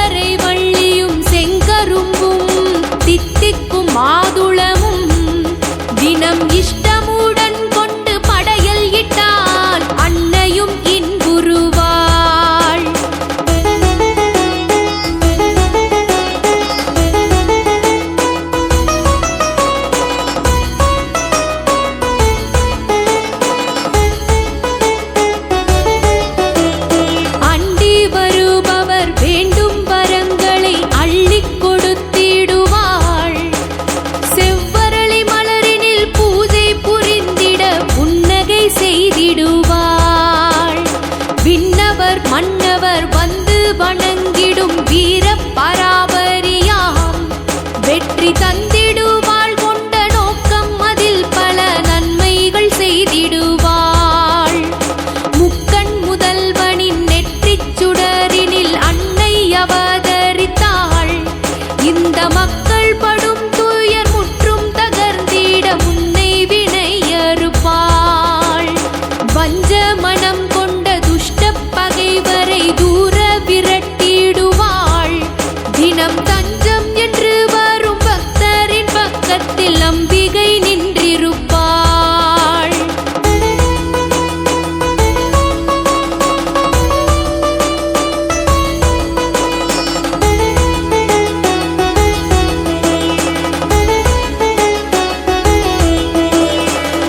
செவ்வரை வள்ளியும் செங்கரும்பும் தித்திக்கும் மாதுளமும் தினம் இஷ்டமுடன் கொண்டு படையல் இட்டால் அன்னையும் இன்புறுவாள். அண்டி வருபவர் வேண்டும் வரங்களை அள்ளிக் கொடுத்திடுவாள். செவ்வரளி மலரினில் பூஜை புரிந்திட புன்னகை செய்திடுவாள். விண்ணவர் மன்னவர் வந்து வணங்கிடும் வீர பராபரியாம் வெற்றி தந்திடுவாள். கொண்ட நோக்கம் அதில் பல நன்மைகள் செய்திடுவாள். முக்கண் முதல்வனின் நெற்றிச் சுடரினில் அன்னை அவதரித்தாள். இந்த மக்கள் படும் துயர் முற்றும் தகர்ந்திட முன்னை வினை அறுப்பாள். வஞ்ச மனம் கொண்ட துஷ்ட பகைவரை தூர விரட்டிடுவாள். தினம் தஞ்சம் என்று வரும் பக்தரின் பக்கத்தில் அம்பிகை நின்றிருப்பாள்.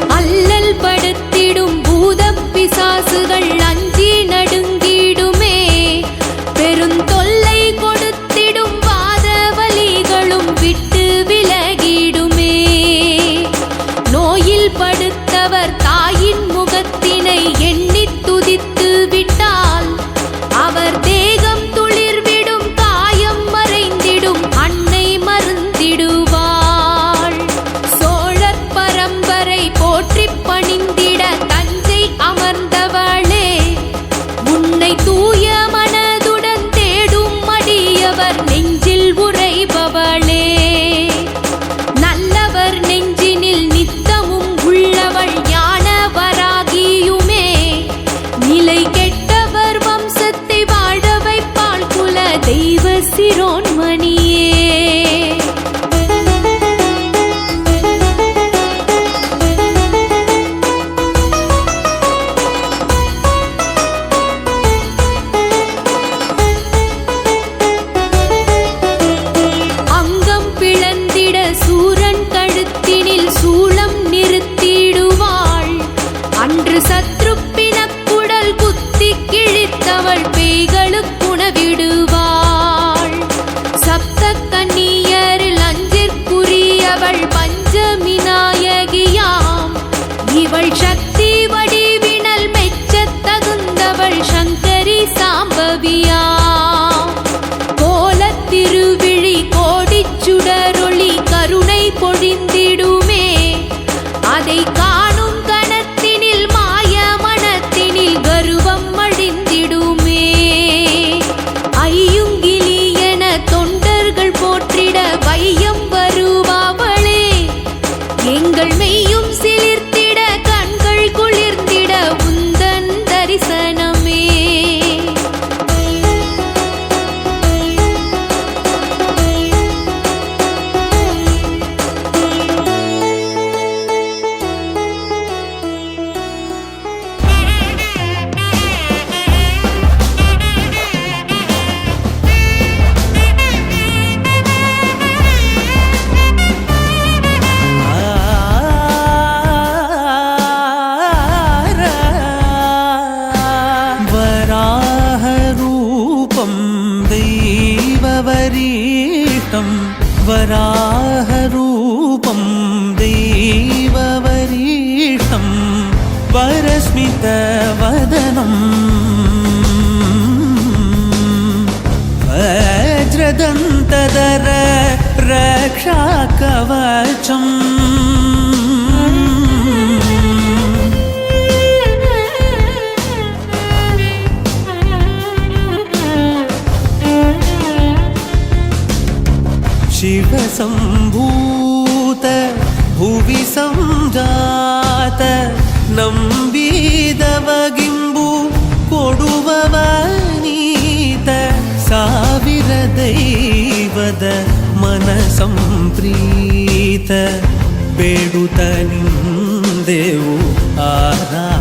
அல்லல் படுத்திடும் பூதப் பிசாசுகள் அஞ்சி நடுங்கிடுமே. பெருந்தொல்லை கொடுத்திடும் வாத வலிகளும் விட்டு விலகிடுமே. நோயில் படுத்தவர் தாயின் முகத்தினை எண்ணித் துதித்து விட்டால் அவர் தேகம் துளிர்விடும், காயம் மறைந்திடும், அன்னை மருந்திடுவாள். சோழர் பரம்பரை போற்றிப் பணிந்திட தஞ்சை அமர்ந்தவளே, உன்னை தூய மனதுடன் தேடும் அடியவர் நெஞ்சில் உறைபவளே. நல்லவர் நெஞ்சினில் நித்தமும் உள்ளவள் ஞான வராகியுமே. நிலை கெட்டவர் வம்சத்தை வாழ வைப்பாள் குல தெய்வ சிரோன்மணியே. அங்கம் பிளந்திட சூரன் கழுத்தினில் சூளம் நிறுத்திடுவாள். அன்று சத்ரு பிணக்குடல் குத்தி கிழித்தவள் பேய்களுக்குணவிடுவாள். சப்த கன்னியரில் அஞ்சிற்குரியவள் பஞ்சமி நாயகியாம். இவள் சக்தி வடிவினல் மெச்சத் தகுந்தவள் சங்கரி சாம்பவியாம். கோலத்திருவிழி கோடிச் சுடரொளி கருணை பொழிந்திடுமே. அதை காணும் கணத்தினில் மாய மனத்தினில் கருவம் அழிந்திடுமே. ஐயுங்கிலி என தொண்டர்கள் போற்றிட வையம் வருபவளே. எங்கள் மெய்யும் சிலிர்த்திட கண்கள் குளிர்ந்திட உந்தன் தரிசனமே. वराहरूपं देववरीष्टं वरस्मितवदनं वज्रदन्तधर रक्षाकवचम् शिवसम्भूत भुवि संजात नम्बिदवगिम्बु कोडुववनीत ಸಾವಿರ ದೈವದ ಮನ ಸಂಪ್ರೀತ ಬೇಡುತ್ತ ನಿಂದೆವು ಆರಾಧನೆ.